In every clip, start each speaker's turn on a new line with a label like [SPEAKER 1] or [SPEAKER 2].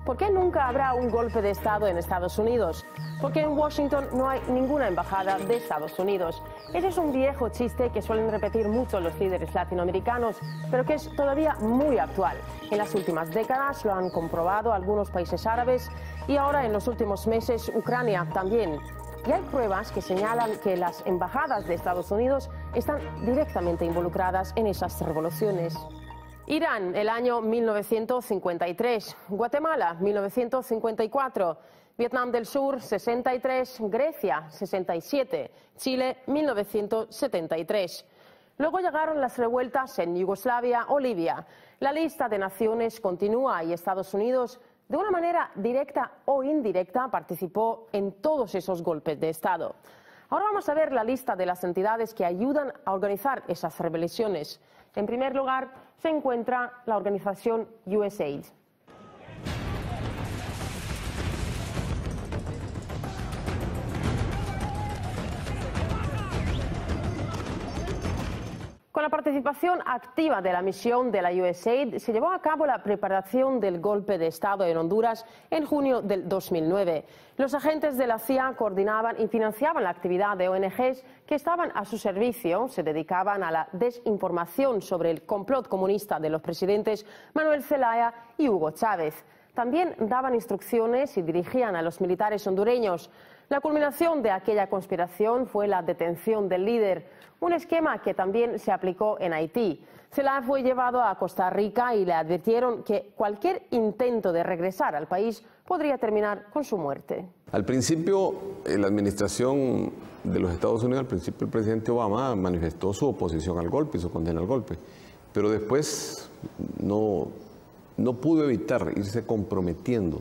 [SPEAKER 1] ¿Por qué nunca habrá un golpe de Estado en Estados Unidos? Porque en Washington no hay ninguna embajada de Estados Unidos. Ese es un viejo chiste que suelen repetir mucho los líderes latinoamericanos, pero que es todavía muy actual. En las últimas décadas lo han comprobado algunos países árabes y ahora en los últimos meses Ucrania también. Y hay pruebas que señalan que las embajadas de Estados Unidos están directamente involucradas en esas revoluciones. Irán, el año 1953, Guatemala, 1954, Vietnam del Sur, 63, Grecia, 67, Chile, 1973. Luego llegaron las revueltas en Yugoslavia o Libia. La lista de naciones continúa y Estados Unidos, de una manera directa o indirecta, participó en todos esos golpes de Estado. Ahora vamos a ver la lista de las entidades que ayudan a organizar esas rebeliones. En primer lugar, se encuentra la organización USAID. Con la participación activa de la misión de la USAID, se llevó a cabo la preparación del golpe de Estado en Honduras en junio del 2009. Los agentes de la CIA coordinaban y financiaban la actividad de ONGs que estaban a su servicio, se dedicaban a la desinformación sobre el complot comunista de los presidentes Manuel Zelaya y Hugo Chávez. También daban instrucciones y dirigían a los militares hondureños. La culminación de aquella conspiración fue la detención del líder, un esquema que también se aplicó en Haití. Zelaya fue llevado a Costa Rica y le advirtieron que cualquier intento de regresar al país podría terminar con su muerte.
[SPEAKER 2] Al principio, la administración de los Estados Unidos, al principio el presidente Obama manifestó su oposición al golpe y su condena al golpe, pero después no pudo evitar irse comprometiendo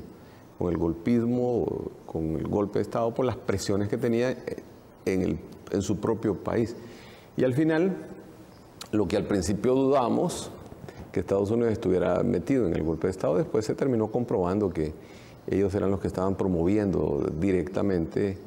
[SPEAKER 2] con el golpismo, con el golpe de Estado, por las presiones que tenía en su propio país. Y al final, lo que al principio dudamos, que Estados Unidos estuviera metido en el golpe de Estado, después se terminó comprobando que ellos eran los que estaban promoviendo directamente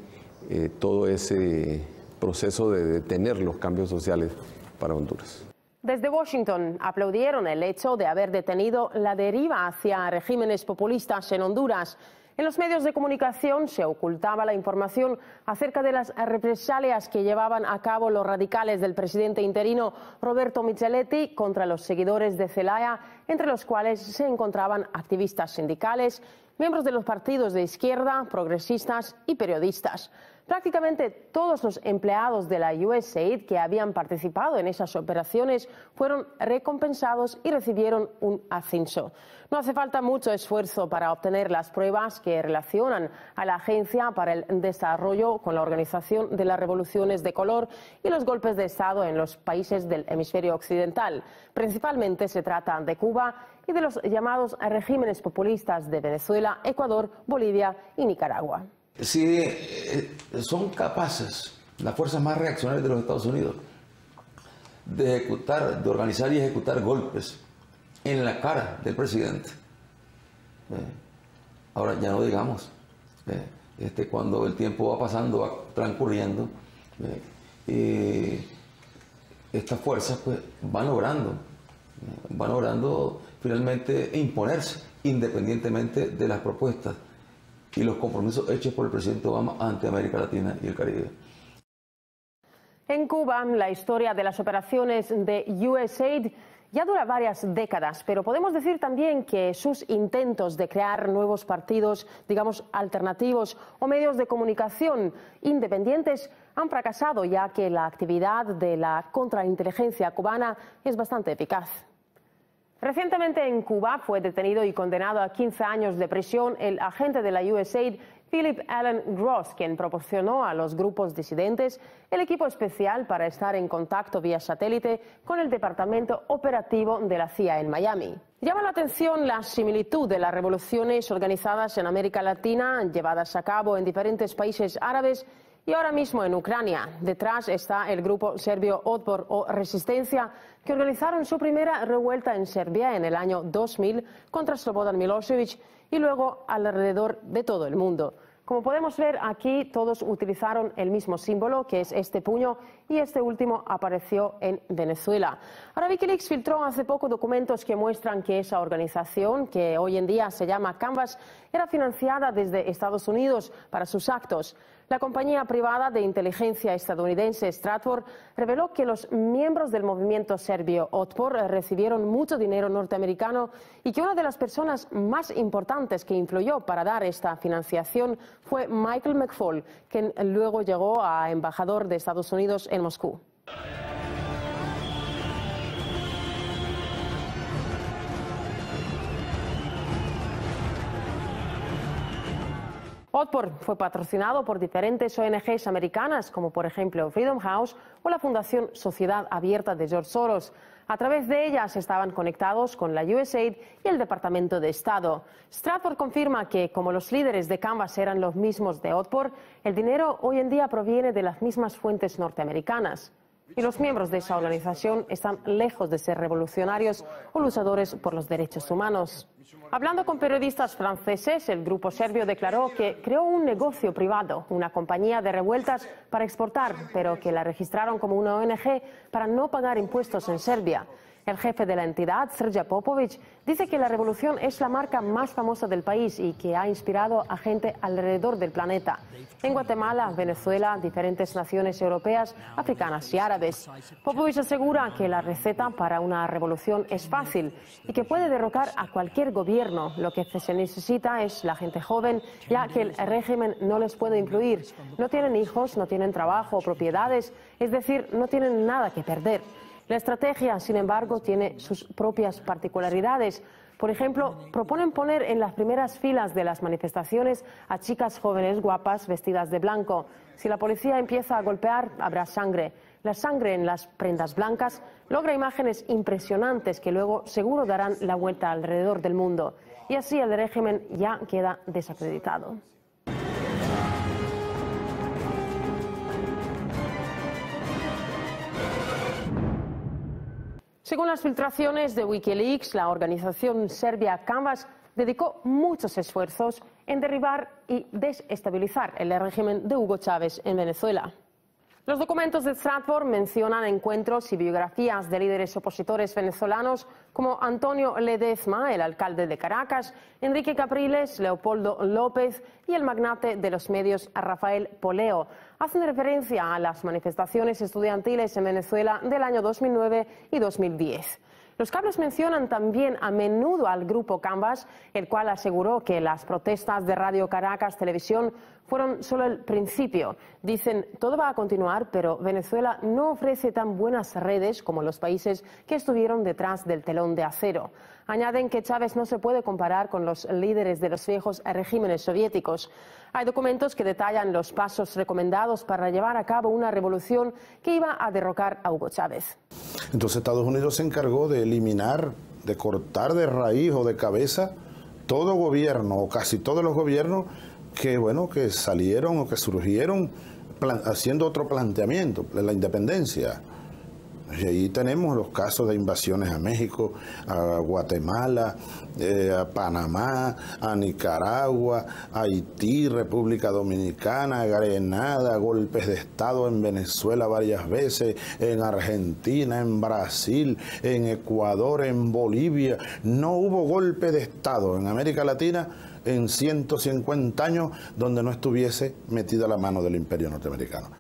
[SPEAKER 2] todo ese proceso de detener los cambios sociales para Honduras.
[SPEAKER 1] Desde Washington aplaudieron el hecho de haber detenido la deriva hacia regímenes populistas en Honduras. En los medios de comunicación se ocultaba la información acerca de las represalias que llevaban a cabo los radicales del presidente interino Roberto Micheletti contra los seguidores de Zelaya, entre los cuales se encontraban activistas sindicales, miembros de los partidos de izquierda, progresistas y periodistas. Prácticamente todos los empleados de la USAID que habían participado en esas operaciones fueron recompensados y recibieron un ascenso. No hace falta mucho esfuerzo para obtener las pruebas que relacionan a la Agencia para el Desarrollo con la organización de las revoluciones de color y los golpes de Estado en los países del hemisferio occidental. Principalmente se trata de Cuba y de los llamados regímenes populistas de Venezuela, Ecuador, Bolivia y Nicaragua.
[SPEAKER 3] Si son capaces las fuerzas más reaccionarias de los Estados Unidos de organizar y ejecutar golpes en la cara del presidente, ahora ya no digamos, cuando el tiempo va pasando, va transcurriendo, estas fuerzas pues van logrando finalmente imponerse independientemente de las propuestas y los compromisos hechos por el presidente Obama ante América Latina y el Caribe.
[SPEAKER 1] En Cuba, la historia de las operaciones de USAID ya dura varias décadas, pero podemos decir también que sus intentos de crear nuevos partidos, digamos, alternativos o medios de comunicación independientes han fracasado, ya que la actividad de la contrainteligencia cubana es bastante eficaz. Recientemente en Cuba fue detenido y condenado a 15 años de prisión el agente de la USAID, Philip Allen Gross, quien proporcionó a los grupos disidentes el equipo especial para estar en contacto vía satélite con el Departamento Operativo de la CIA en Miami. Llama la atención la similitud de las revoluciones organizadas en América Latina, llevadas a cabo en diferentes países árabes y ahora mismo en Ucrania. Detrás está el grupo serbio Otpor o Resistencia, que organizaron su primera revuelta en Serbia en el año 2000 contra Slobodan Milošević y luego alrededor de todo el mundo. Como podemos ver aquí, todos utilizaron el mismo símbolo, que es este puño, y este último apareció en Venezuela. Ahora, Wikileaks filtró hace poco documentos que muestran que esa organización, que hoy en día se llama Canvas, era financiada desde Estados Unidos para sus actos. La compañía privada de inteligencia estadounidense Stratfor reveló que los miembros del movimiento serbio Otpor recibieron mucho dinero norteamericano y que una de las personas más importantes que influyó para dar esta financiación fue Michael McFaul, quien luego llegó a embajador de Estados Unidos en Moscú. Otpor fue patrocinado por diferentes ONGs americanas, como por ejemplo Freedom House o la Fundación Sociedad Abierta de George Soros. A través de ellas estaban conectados con la USAID y el Departamento de Estado. Stratfor confirma que, como los líderes de Canvas eran los mismos de Otpor, el dinero hoy en día proviene de las mismas fuentes norteamericanas. Y los miembros de esa organización están lejos de ser revolucionarios o luchadores por los derechos humanos. Hablando con periodistas franceses, el grupo serbio declaró que creó un negocio privado, una compañía de revueltas para exportar, pero que la registraron como una ONG para no pagar impuestos en Serbia. El jefe de la entidad, Srđan Popović, dice que la revolución es la marca más famosa del país y que ha inspirado a gente alrededor del planeta. En Guatemala, Venezuela, diferentes naciones europeas, africanas y árabes. Popović asegura que la receta para una revolución es fácil y que puede derrocar a cualquier gobierno. Lo que se necesita es la gente joven, ya que el régimen no les puede influir. No tienen hijos, no tienen trabajo o propiedades, es decir, no tienen nada que perder. La estrategia, sin embargo, tiene sus propias particularidades. Por ejemplo, proponen poner en las primeras filas de las manifestaciones a chicas jóvenes guapas vestidas de blanco. Si la policía empieza a golpear, habrá sangre. La sangre en las prendas blancas logra imágenes impresionantes que luego seguro darán la vuelta alrededor del mundo. Y así el régimen ya queda desacreditado. Según las filtraciones de Wikileaks, la organización serbia Canvas dedicó muchos esfuerzos en derribar y desestabilizar el régimen de Hugo Chávez en Venezuela. Los documentos de Stratfor mencionan encuentros y biografías de líderes opositores venezolanos como Antonio Ledezma, el alcalde de Caracas, Enrique Capriles, Leopoldo López y el magnate de los medios Rafael Poleo. Hacen referencia a las manifestaciones estudiantiles en Venezuela del año 2009 y 2010. Los cables mencionan también a menudo al grupo Canvas, el cual aseguró que las protestas de Radio Caracas Televisión fueron solo el principio. Dicen, todo va a continuar, pero Venezuela no ofrece tan buenas redes como los países que estuvieron detrás del telón de acero. Añaden que Chávez no se puede comparar con los líderes de los viejos regímenes soviéticos. Hay documentos que detallan los pasos recomendados para llevar a cabo una revolución que iba a derrocar a Hugo Chávez.
[SPEAKER 4] Entonces Estados Unidos se encargó de eliminar, de cortar de raíz o de cabeza todo gobierno o casi todos los gobiernos que salieron o que surgieron haciendo otro planteamiento de la independencia. Y ahí tenemos los casos de invasiones a México, a Guatemala, a Panamá, a Nicaragua, a Haití, República Dominicana, Grenada, golpes de Estado en Venezuela varias veces, en Argentina, en Brasil, en Ecuador, en Bolivia. No hubo golpe de Estado en América Latina en 150 años donde no estuviese metida la mano del imperio norteamericano.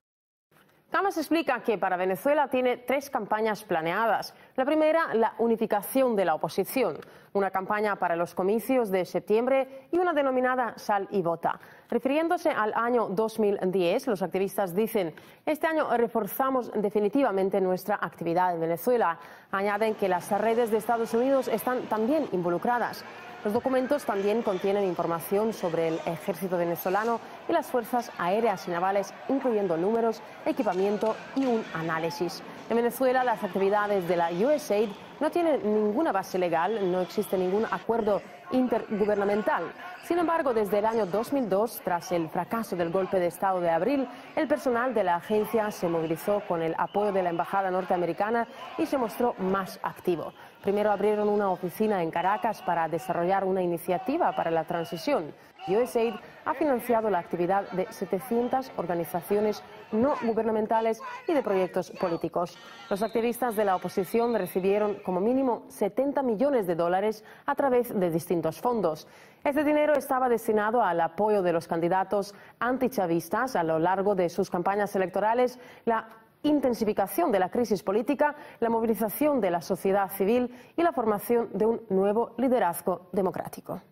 [SPEAKER 1] Canvas explica que para Venezuela tiene 3 campañas planeadas. La primera, la unificación de la oposición, una campaña para los comicios de septiembre y una denominada Sal y Vota. Refiriéndose al año 2010, los activistas dicen, este año reforzamos definitivamente nuestra actividad en Venezuela. Añaden que las redes de Estados Unidos están también involucradas. Los documentos también contienen información sobre el ejército venezolano y las fuerzas aéreas y navales, incluyendo números, equipamiento y un análisis. En Venezuela, las actividades de la USAID no tiene ninguna base legal, no existe ningún acuerdo intergubernamental. Sin embargo, desde el año 2002, tras el fracaso del golpe de Estado de abril, el personal de la agencia se movilizó con el apoyo de la embajada norteamericana y se mostró más activo. Primero abrieron una oficina en Caracas para desarrollar una iniciativa para la transición. USAID ha financiado la actividad de 700 organizaciones no gubernamentales y de proyectos políticos. Los activistas de la oposición recibieron como mínimo $70 millones a través de distintos fondos. Este dinero estaba destinado al apoyo de los candidatos antichavistas a lo largo de sus campañas electorales, la intensificación de la crisis política, la movilización de la sociedad civil y la formación de un nuevo liderazgo democrático.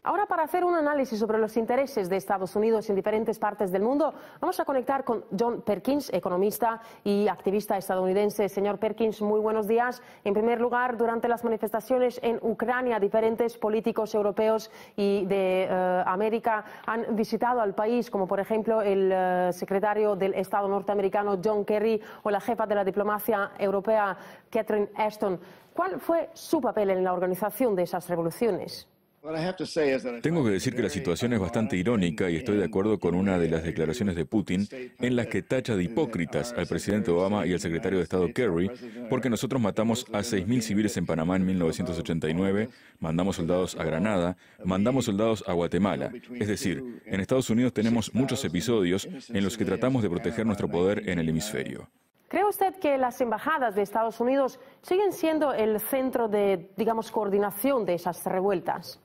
[SPEAKER 1] Ahora, para hacer un análisis sobre los intereses de Estados Unidos en diferentes partes del mundo, vamos a conectar con John Perkins, economista y activista estadounidense. Señor Perkins, muy buenos días. En primer lugar, durante las manifestaciones en Ucrania, diferentes políticos europeos y de América han visitado al país, como por ejemplo el secretario del Estado norteamericano John Kerry o la jefa de la diplomacia europea Catherine Ashton. ¿Cuál fue su papel en la organización de esas revoluciones?
[SPEAKER 5] Tengo que decir que la situación es bastante irónica y estoy de acuerdo con una de las declaraciones de Putin en las que tacha de hipócritas al presidente Obama y al secretario de Estado Kerry, porque nosotros matamos a 6.000 civiles en Panamá en 1989, mandamos soldados a Granada, mandamos soldados a Guatemala. Es decir, en Estados Unidos tenemos muchos episodios en los que tratamos de proteger nuestro poder en el hemisferio.
[SPEAKER 1] ¿Cree usted que las embajadas de Estados Unidos siguen siendo el centro de, digamos, coordinación de esas revueltas?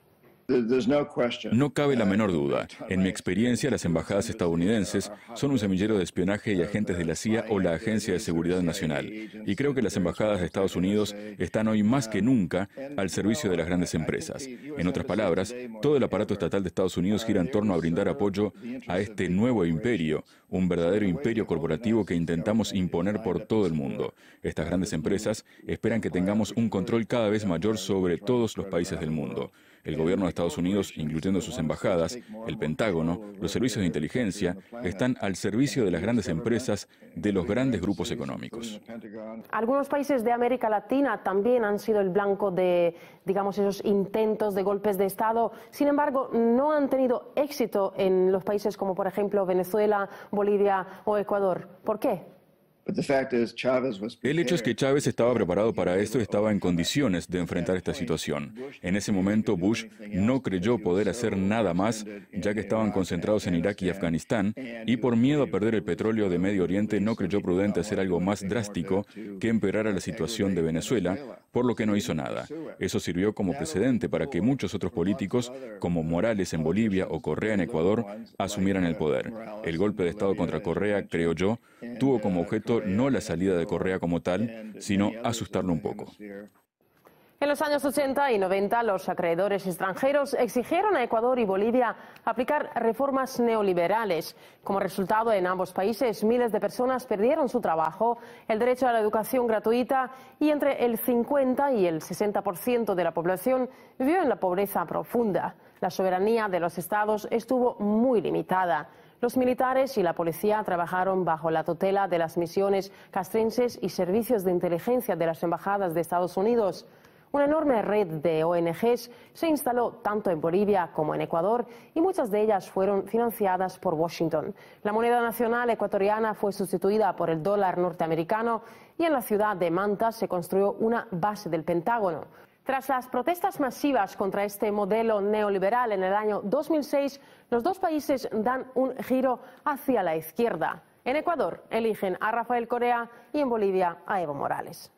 [SPEAKER 5] No cabe la menor duda. En mi experiencia, las embajadas estadounidenses son un semillero de espionaje y agentes de la CIA o la Agencia de Seguridad Nacional. Y creo que las embajadas de Estados Unidos están hoy más que nunca al servicio de las grandes empresas. En otras palabras, todo el aparato estatal de Estados Unidos gira en torno a brindar apoyo a este nuevo imperio, un verdadero imperio corporativo que intentamos imponer por todo el mundo. Estas grandes empresas esperan que tengamos un control cada vez mayor sobre todos los países del mundo. El gobierno de Estados Unidos, incluyendo sus embajadas, el Pentágono, los servicios de inteligencia, están al servicio de las grandes empresas, de los grandes grupos económicos.
[SPEAKER 1] Algunos países de América Latina también han sido el blanco de, digamos, esos intentos de golpes de Estado. Sin embargo, no han tenido éxito en los países como, por ejemplo, Venezuela, Bolivia o Ecuador. ¿Por qué?
[SPEAKER 5] El hecho es que Chávez estaba preparado para esto y estaba en condiciones de enfrentar esta situación. En ese momento, Bush no creyó poder hacer nada más, ya que estaban concentrados en Irak y Afganistán, y por miedo a perder el petróleo de Medio Oriente no creyó prudente hacer algo más drástico que empeorar la situación de Venezuela, por lo que no hizo nada. Eso sirvió como precedente para que muchos otros políticos, como Morales en Bolivia o Correa en Ecuador, asumieran el poder. El golpe de Estado contra Correa, creo yo, tuvo como objeto no la salida de Correa como tal, sino asustarlo un poco.
[SPEAKER 1] En los años 80 y 90, los acreedores extranjeros exigieron a Ecuador y Bolivia aplicar reformas neoliberales. Como resultado, en ambos países, miles de personas perdieron su trabajo, el derecho a la educación gratuita y entre el 50 y el 60% de la población vivió en la pobreza profunda. La soberanía de los estados estuvo muy limitada. Los militares y la policía trabajaron bajo la tutela de las misiones castrenses y servicios de inteligencia de las embajadas de Estados Unidos. Una enorme red de ONGs se instaló tanto en Bolivia como en Ecuador y muchas de ellas fueron financiadas por Washington. La moneda nacional ecuatoriana fue sustituida por el dólar norteamericano y en la ciudad de Manta se construyó una base del Pentágono. Tras las protestas masivas contra este modelo neoliberal en el año 2006, los dos países dan un giro hacia la izquierda. En Ecuador eligen a Rafael Correa y en Bolivia a Evo Morales.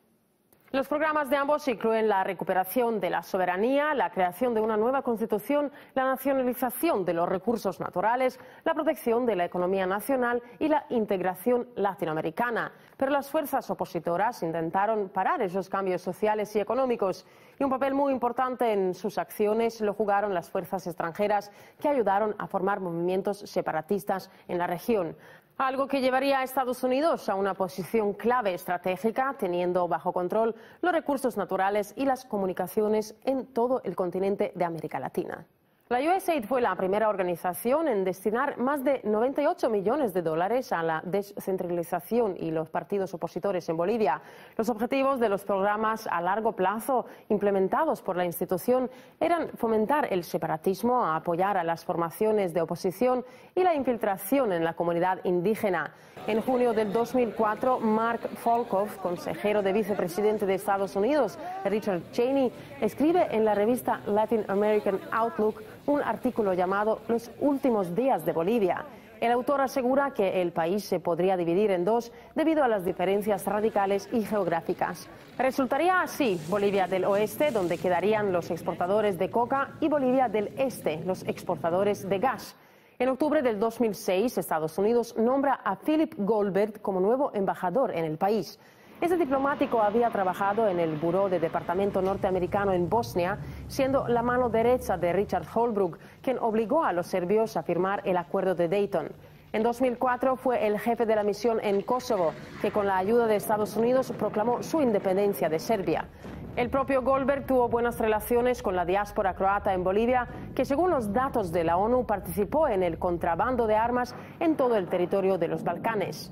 [SPEAKER 1] Los programas de ambos incluyen la recuperación de la soberanía, la creación de una nueva constitución, la nacionalización de los recursos naturales, la protección de la economía nacional y la integración latinoamericana. Pero las fuerzas opositoras intentaron parar esos cambios sociales y económicos y un papel muy importante en sus acciones lo jugaron las fuerzas extranjeras que ayudaron a formar movimientos separatistas en la región. Algo que llevaría a Estados Unidos a una posición clave estratégica, teniendo bajo control los recursos naturales y las comunicaciones en todo el continente de América Latina. La USAID fue la primera organización en destinar más de 98 millones de dólares a la descentralización y los partidos opositores en Bolivia. Los objetivos de los programas a largo plazo implementados por la institución eran fomentar el separatismo, apoyar a las formaciones de oposición y la infiltración en la comunidad indígena. En junio del 2004, Mark Volkov, consejero de vicepresidente de Estados Unidos, Richard Cheney, escribe en la revista Latin American Outlook un artículo llamado Los últimos días de Bolivia. El autor asegura que el país se podría dividir en dos debido a las diferencias radicales y geográficas. Resultaría así Bolivia del oeste, donde quedarían los exportadores de coca, y Bolivia del este, los exportadores de gas. En octubre del 2006, Estados Unidos nombra a Philip Goldberg como nuevo embajador en el país. Este diplomático había trabajado en el Buró de Departamento norteamericano en Bosnia, siendo la mano derecha de Richard Holbrooke, quien obligó a los serbios a firmar el Acuerdo de Dayton. En 2004 fue el jefe de la misión en Kosovo, que con la ayuda de Estados Unidos proclamó su independencia de Serbia. El propio Goldberg tuvo buenas relaciones con la diáspora croata en Bolivia, que según los datos de la ONU participó en el contrabando de armas en todo el territorio de los Balcanes.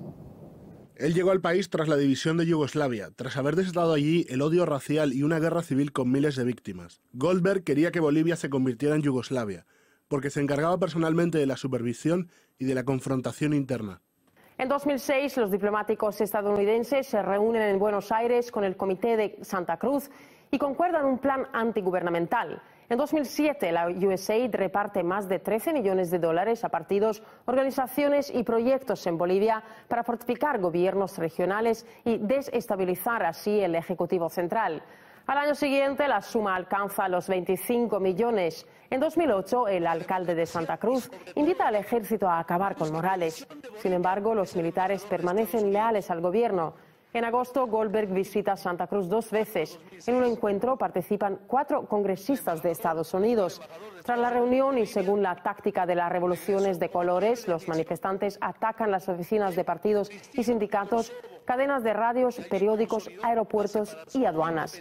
[SPEAKER 6] Él llegó al país tras la división de Yugoslavia, tras haber desatado allí el odio racial y una guerra civil con miles de víctimas. Goldberg quería que Bolivia se convirtiera en Yugoslavia, porque se encargaba personalmente de la supervisión y de la confrontación interna.
[SPEAKER 1] En 2006, los diplomáticos estadounidenses se reúnen en Buenos Aires con el Comité de Santa Cruz y concuerdan un plan antigubernamental. En 2007, la USAID reparte más de 13 millones de dólares a partidos, organizaciones y proyectos en Bolivia para fortificar gobiernos regionales y desestabilizar así el Ejecutivo Central. Al año siguiente, la suma alcanza los 25 millones. En 2008, el alcalde de Santa Cruz invita al ejército a acabar con Morales. Sin embargo, los militares permanecen leales al gobierno. En agosto, Goldberg visita Santa Cruz 2 veces. En un encuentro participan 4 congresistas de Estados Unidos. Tras la reunión y según la táctica de las revoluciones de colores, los manifestantes atacan las oficinas de partidos y sindicatos, cadenas de radios, periódicos, aeropuertos y aduanas.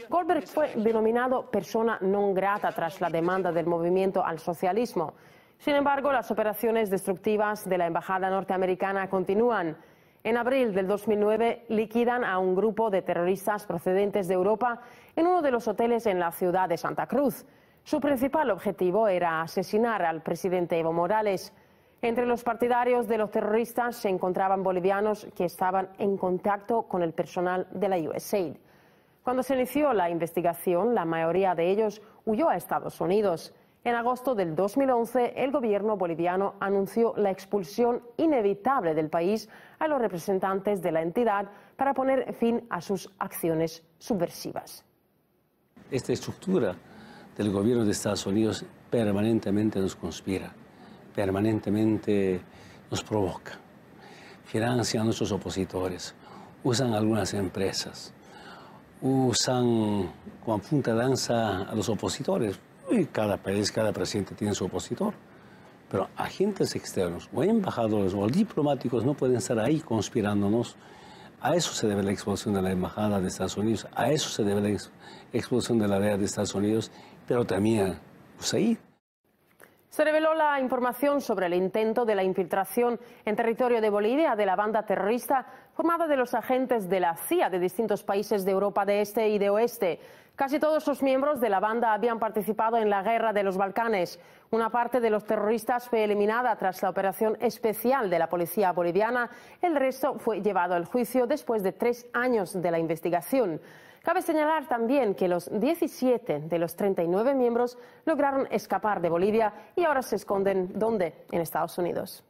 [SPEAKER 1] Goldberg fue denominado persona non grata tras la demanda del movimiento al socialismo. Sin embargo, las operaciones destructivas de la embajada norteamericana continúan. En abril del 2009 liquidan a un grupo de terroristas procedentes de Europa en uno de los hoteles en la ciudad de Santa Cruz. Su principal objetivo era asesinar al presidente Evo Morales. Entre los partidarios de los terroristas se encontraban bolivianos que estaban en contacto con el personal de la USAID. Cuando se inició la investigación, la mayoría de ellos huyó a Estados Unidos. En agosto del 2011, el gobierno boliviano anunció la expulsión inevitable del país a los representantes de la entidad para poner fin a sus acciones subversivas.
[SPEAKER 7] Esta estructura del gobierno de Estados Unidos permanentemente nos conspira, permanentemente nos provoca, financia a nuestros opositores, usan algunas empresas, usan con punta de lanza a los opositores. Y cada país, cada presidente tiene su opositor. Pero agentes externos, o embajadores, o diplomáticos no pueden estar ahí conspirándonos. A eso se debe la expulsión de la embajada de Estados Unidos, a eso se debe la expulsión de la DEA de Estados Unidos, pero también USAID.
[SPEAKER 1] Se reveló la información sobre el intento de la infiltración en territorio de Bolivia de la banda terrorista formada de los agentes de la CIA de distintos países de Europa de Este y de Oeste. Casi todos los miembros de la banda habían participado en la guerra de los Balcanes. Una parte de los terroristas fue eliminada tras la operación especial de la policía boliviana. El resto fue llevado al juicio después de 3 años de la investigación. Cabe señalar también que los 17 de los 39 miembros lograron escapar de Bolivia y ahora se esconden, ¿dónde? En Estados Unidos.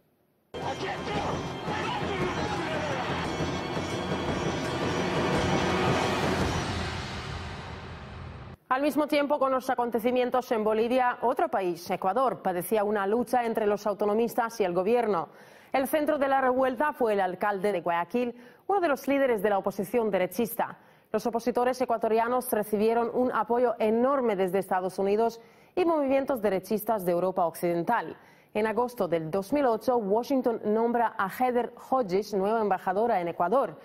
[SPEAKER 1] Al mismo tiempo, con los acontecimientos en Bolivia, otro país, Ecuador, padecía una lucha entre los autonomistas y el gobierno. El centro de la revuelta fue el alcalde de Guayaquil, uno de los líderes de la oposición derechista. Los opositores ecuatorianos recibieron un apoyo enorme desde Estados Unidos y movimientos derechistas de Europa Occidental. En agosto del 2008, Washington nombra a Heather Hodges nueva embajadora en Ecuador.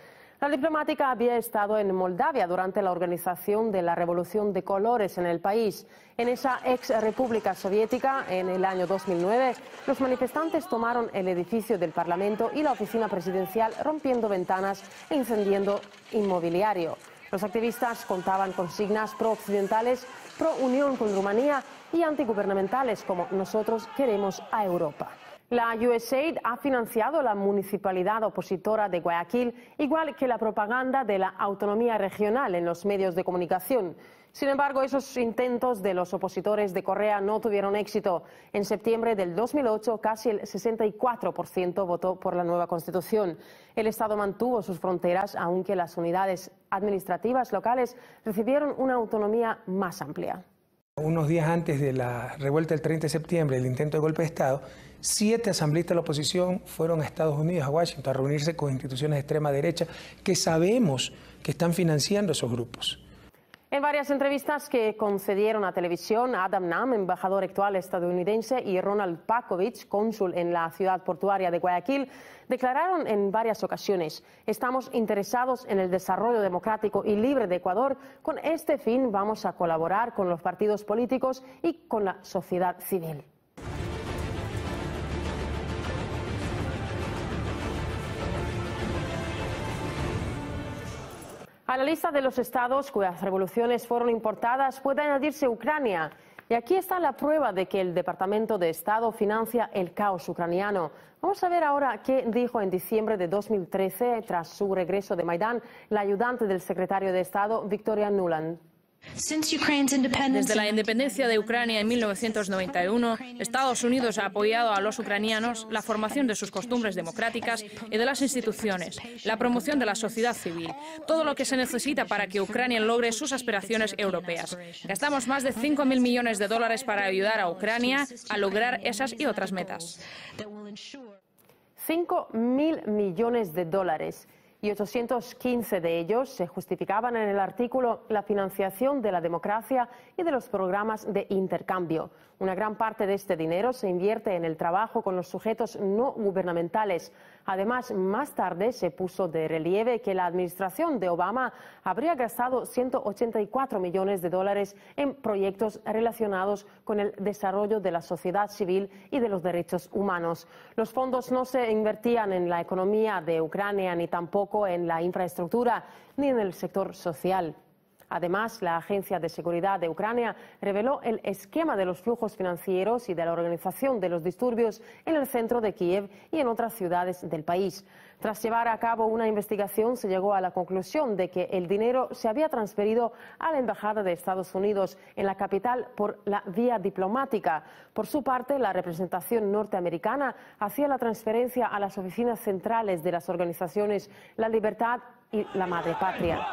[SPEAKER 1] La diplomática había estado en Moldavia durante la organización de la Revolución de Colores en el país. En esa ex república soviética, en el año 2009, los manifestantes tomaron el edificio del Parlamento y la oficina presidencial, rompiendo ventanas e incendiando inmobiliario. Los activistas contaban consignas pro-occidentales, pro-unión con Rumanía y antigubernamentales como "Nosotros queremos a Europa". La USAID ha financiado la municipalidad opositora de Guayaquil, igual que la propaganda de la autonomía regional en los medios de comunicación. Sin embargo, esos intentos de los opositores de Correa no tuvieron éxito. En septiembre del 2008, casi el 64% votó por la nueva constitución. El Estado mantuvo sus fronteras, aunque las unidades administrativas locales recibieron una autonomía más amplia.
[SPEAKER 8] Unos días antes de la revuelta del 30 de septiembre, el intento de golpe de Estado, 7 asambleístas de la oposición fueron a Estados Unidos, a Washington, a reunirse con instituciones de extrema derecha que sabemos que están financiando esos grupos.
[SPEAKER 1] En varias entrevistas que concedieron a televisión, Adam Nam, embajador actual estadounidense, y Ronald Pakovich, cónsul en la ciudad portuaria de Guayaquil, declararon en varias ocasiones: "Estamos interesados en el desarrollo democrático y libre de Ecuador. Con este fin vamos a colaborar con los partidos políticos y con la sociedad civil". A la lista de los estados cuyas revoluciones fueron importadas puede añadirse Ucrania. Y aquí está la prueba de que el Departamento de Estado financia el caos ucraniano. Vamos a ver ahora qué dijo en diciembre de 2013, tras su regreso de Maidán, la ayudante del secretario de Estado, Victoria Nuland.
[SPEAKER 9] Desde la independencia de Ucrania en 1991, Estados Unidos ha apoyado a los ucranianos la formación de sus costumbres democráticas y de las instituciones, la promoción de la sociedad civil, todo lo que se necesita para que Ucrania logre sus aspiraciones europeas. Gastamos más de 5.000 millones de dólares para ayudar a Ucrania a lograr esas y otras metas.
[SPEAKER 1] 5.000 millones de dólares. Y 815 de ellos se justificaban en el artículo "La financiación de la democracia y de los programas de intercambio". Una gran parte de este dinero se invierte en el trabajo con los sujetos no gubernamentales. Además, más tarde se puso de relieve que la administración de Obama habría gastado 184 millones de dólares en proyectos relacionados con el desarrollo de la sociedad civil y de los derechos humanos. Los fondos no se invertían en la economía de Ucrania, ni tampoco en la infraestructura, ni en el sector social. Además, la Agencia de Seguridad de Ucrania reveló el esquema de los flujos financieros y de la organización de los disturbios en el centro de Kiev y en otras ciudades del país. Tras llevar a cabo una investigación, se llegó a la conclusión de que el dinero se había transferido a la Embajada de Estados Unidos en la capital por la vía diplomática. Por su parte, la representación norteamericana hacía la transferencia a las oficinas centrales de las organizaciones La Libertad y La Madre Patria.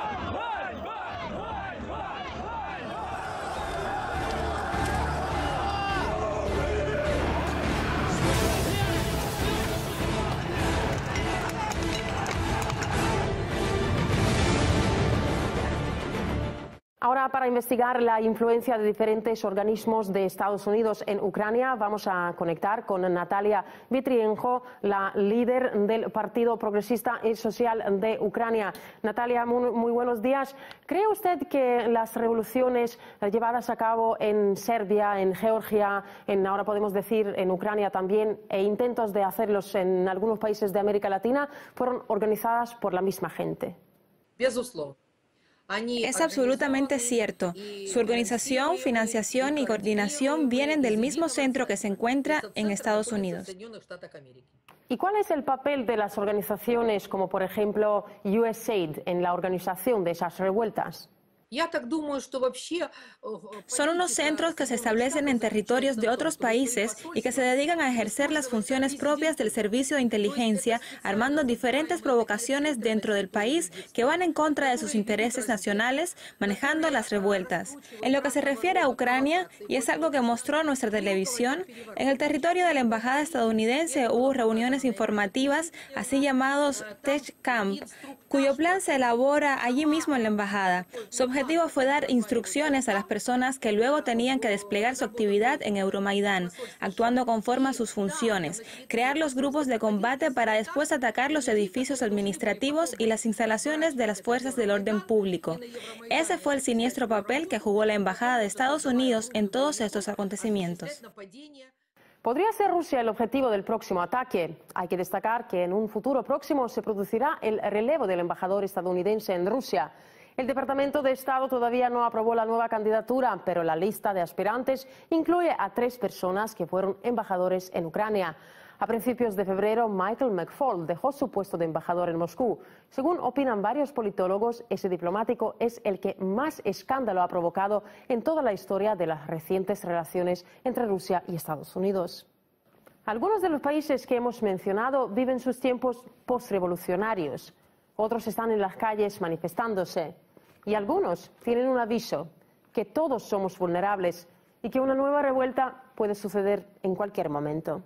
[SPEAKER 1] Ahora, para investigar la influencia de diferentes organismos de Estados Unidos en Ucrania, vamos a conectar con Natalia Vitrienko, la líder del Partido Progresista y Social de Ucrania. Natalia, muy buenos días. ¿Cree usted que las revoluciones llevadas a cabo en Serbia, en Georgia, ahora podemos decir en Ucrania también, e intentos de hacerlos en algunos países de América Latina, fueron organizadas por la misma gente?
[SPEAKER 10] Es absolutamente cierto. Su organización, financiación y coordinación vienen del mismo centro que se encuentra en Estados Unidos.
[SPEAKER 1] ¿Y cuál es el papel de las organizaciones como, por ejemplo, USAID en la organización de esas revueltas?
[SPEAKER 10] Son unos centros que se establecen en territorios de otros países y que se dedican a ejercer las funciones propias del servicio de inteligencia, armando diferentes provocaciones dentro del país que van en contra de sus intereses nacionales, manejando las revueltas. En lo que se refiere a Ucrania, y es algo que mostró nuestra televisión, en el territorio de la embajada estadounidense hubo reuniones informativas, así llamados Tech Camp, cuyo plan se elabora allí mismo en la embajada. Su objetivo objetivo fue dar instrucciones a las personas que luego tenían que desplegar su actividad en Euromaidán, actuando conforme a sus funciones, crear los grupos de combate para después atacar los edificios administrativos y las instalaciones de las fuerzas del orden público. Ese fue el siniestro papel que jugó la Embajada de Estados Unidos en todos estos acontecimientos.
[SPEAKER 1] ¿Podría ser Rusia el objetivo del próximo ataque? Hay que destacar que en un futuro próximo se producirá el relevo del embajador estadounidense en Rusia. El Departamento de Estado todavía no aprobó la nueva candidatura, pero la lista de aspirantes incluye a 3 personas que fueron embajadores en Ucrania. A principios de febrero, Michael McFaul dejó su puesto de embajador en Moscú. Según opinan varios politólogos, ese diplomático es el que más escándalo ha provocado en toda la historia de las recientes relaciones entre Rusia y Estados Unidos. Algunos de los países que hemos mencionado viven sus tiempos postrevolucionarios. Otros están en las calles manifestándose. Y algunos tienen un aviso, que todos somos vulnerables y que una nueva revuelta puede suceder en cualquier momento.